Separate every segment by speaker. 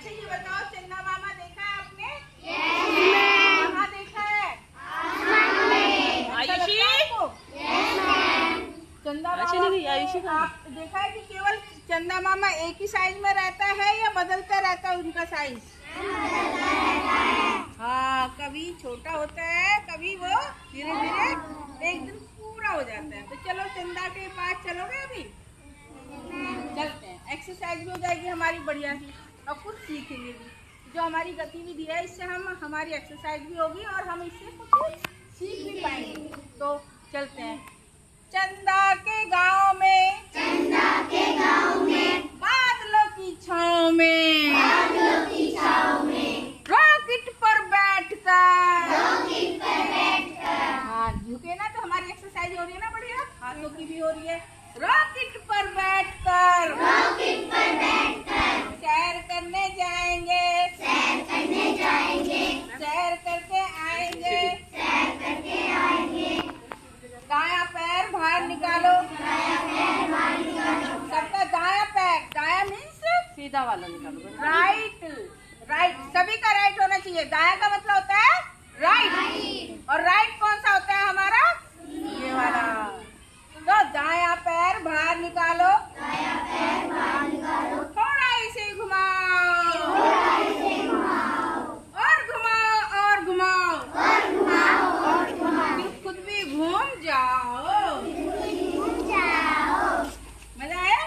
Speaker 1: अच्छा ये बताओ, चंदा मामा देखा है आपने? कहाँ देखा है? आयुषी? चंदा मामा आप देखा है कि केवल चंदा मामा एक ही साइज में रहता है या बदलता रहता है उनका साइज? हाँ, कभी छोटा होता है, कभी वो धीरे धीरे एक दिन पूरा हो जाता है। तो चलो चंदा के पास चलोगे अभी? चलते हैं, एक्सरसाइज भी हो जाएगी हमारी बढ़िया सी और कुछ सीखेंगे भी। जो हमारी गतिविधि है इससे हमारी एक्सरसाइज भी होगी और हम इससे कुछ सीख भी पाएंगे। तो चलते हैं। चंदा के गांव में,
Speaker 2: चंदा के गांव में,
Speaker 1: बादलों की छांव में,
Speaker 2: बादलों की छांव में,
Speaker 1: रॉकेट पर बैठकर,
Speaker 2: रॉकेट पर बैठकर,
Speaker 1: हाँ झुके ना तो हमारी एक्सरसाइज हो रही है ना बढ़िया, हाथों की भी हो रही है। रॉकेट पर बैठकर,
Speaker 2: रॉकेट पर बैठकर,
Speaker 1: सैर करने जाएंगे,
Speaker 2: सैर करने जाएंगे,
Speaker 1: सैर करके आएंगे,
Speaker 2: सैर करके आएंगे।
Speaker 1: दायां पैर बाहर निकालो,
Speaker 2: दायां पैर बाहर निकालो,
Speaker 1: सबका दायां पैर, दायां मीन्स सीधा वाला निकालो, राइट, राइट सभी का राइट होना चाहिए। दायां का मतलब होता है राइट, और राइट कौन सा होता है हमारा? ये वाला। तो दायां पैर बाहर निकालो,
Speaker 2: दायां पैर बाहर निकालो,
Speaker 1: थोड़ा इसे घुमाओ,
Speaker 2: थोड़ा इसे घुमाओ,
Speaker 1: और घुमाओ और घुमाओ,
Speaker 2: और घुमाओ और घुमाओ,
Speaker 1: फिर खुद भी घूम जाओ।
Speaker 2: घूम जाओ।
Speaker 1: मजा आया?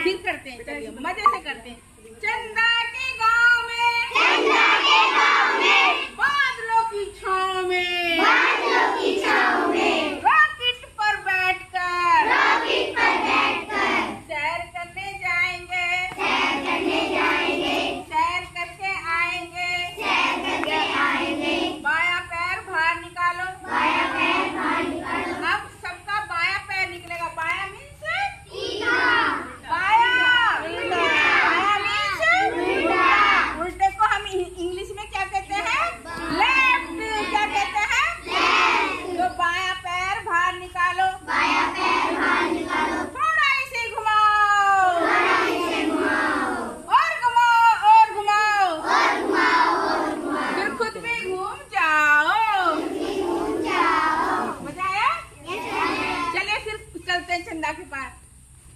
Speaker 1: फिर करते हैं, चलिए मजे से करते हैं। चंदा के गांव में,
Speaker 2: चंदा के गांव में,
Speaker 1: बादलों की छांव में,
Speaker 2: बादलों की छांव में,
Speaker 1: रॉकेट पर बैठकर,
Speaker 2: रॉकेट पर बैठकर,
Speaker 1: सैर करने जाएंगे,
Speaker 2: सैर करने जाएंगे,
Speaker 1: सैर करके आएंगे,
Speaker 2: सैर करके आएंगे।
Speaker 1: बायां पैर बाहर निकालो,
Speaker 2: बायां पैर बाहर निकालो,
Speaker 1: अब सबका बायां पैर निकलेगा। बायां मीन्स
Speaker 2: सीधा,
Speaker 1: बायां, बायां मीन्स
Speaker 2: उल्टा,
Speaker 1: उल्टे को हम इंग्लिश में क्या कहते हैं? लेफ्ट। क्या कहते हैं?
Speaker 2: लेफ्ट।
Speaker 1: तो बायां पैर बाहर निकालो,
Speaker 2: बायां पैर बाहर निकालो,
Speaker 1: थोड़ा इसे घुमाओ,
Speaker 2: थोड़ा इसे घुमाओ,
Speaker 1: और घुमाओ और घुमाओ,
Speaker 2: और घुमाओ और घुमाओ,
Speaker 1: फिर खुद भी घूम जाओ।
Speaker 2: घूम जाओ।
Speaker 1: मजा आया? चलिए फिर चलते हैं चंदा के पास।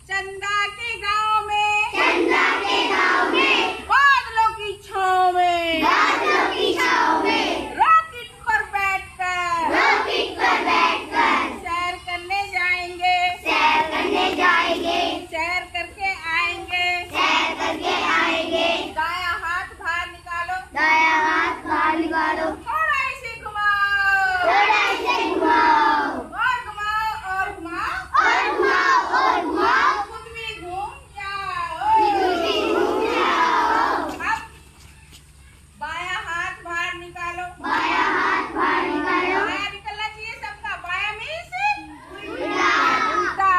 Speaker 1: चंदा के गांव में,
Speaker 2: चंदा के गांव में,
Speaker 1: बादलों की छांव में,
Speaker 2: बादलों की छांव में,
Speaker 1: रॉकेट पर बैठकर,
Speaker 2: रॉकेट पर बैठकर,
Speaker 1: सैर करने जाएंगे,
Speaker 2: सैर करने जाएंगे,
Speaker 1: सैर करके आएंगे,
Speaker 2: सैर करके आएंगे।
Speaker 1: दायां हाथ बाहर निकालो,
Speaker 2: दायां हाथ बाहर निकालो,
Speaker 1: थोड़ा इसे घुमाओ,
Speaker 2: थोड़ा इसे घुमाओ,
Speaker 1: और घुमाओ और घुमाओ,
Speaker 2: और घुमाओ और घुमाओ,
Speaker 1: खुद भी घूम जाओ।
Speaker 2: खुद भी घूम जाओ।
Speaker 1: अब बायां हाथ बाहर निकालो,
Speaker 2: बायां हाथ बाहर निकालो,
Speaker 1: बायां निकलना चाहिए सबका। बायां मीन्स
Speaker 2: उल्टा,
Speaker 1: उल्टा।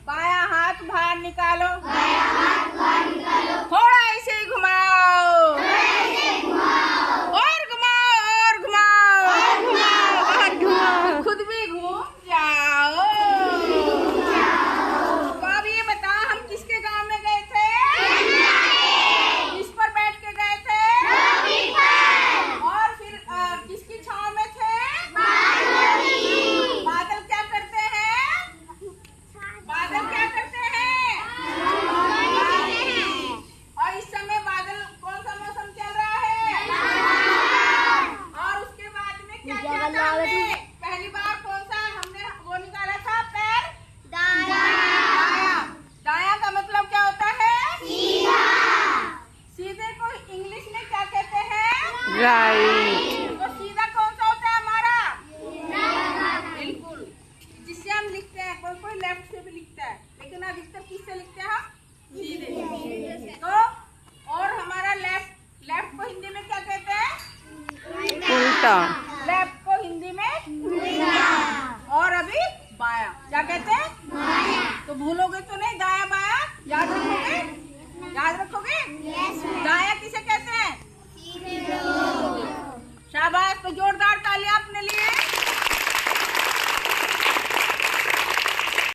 Speaker 1: बायां हाथ बाहर निकालो,
Speaker 2: बायां हाथ बाहर निकालो,
Speaker 1: थोड़ा इसे घुमाओ,
Speaker 2: थोड़ा इसे घुमाओ,
Speaker 1: और घुमाओ और घुमाओ,
Speaker 2: और घुमाओ और घुमाओ,
Speaker 1: खुद भी घूम जाओ।
Speaker 2: घूम जाओ।
Speaker 1: तो अब ये बताओ हम किसके गांव में गए थे? किस पर बैठ के गए थे?
Speaker 2: रॉकेट पर,
Speaker 1: और फिर किसकी छांव में थे?
Speaker 2: बादलों की,
Speaker 1: बादल क्या करते हैं? बादल क्या करते हैं? और इस समय बादल कौन सा मौसम चल रहा है? और उसके बाद में क्या किया था हमने? पहली बार कौन सा हमने वो निकाला था पैर? दायां। दायां का मतलब क्या होता है?
Speaker 2: सीधा,
Speaker 1: सीधे को इंग्लिश में क्या कहते हैं?
Speaker 3: राइट।
Speaker 1: तो सीधा कौन सा होता है हमारा? बिल्कुल, जिससे हम लिखते हैं। कोई कोई लेफ्ट से भी लिखता है, लेकिन अधिकतर किससे लिखते हैं हम? सीधे। तो और हमारा लेफ्ट, लेफ्ट को हिंदी में क्या कहते हैं?
Speaker 3: उल्टा।
Speaker 1: लेफ्ट को हिंदी में, और अभी बायां क्या कहते हैं? तो भूलोगे तो नहीं?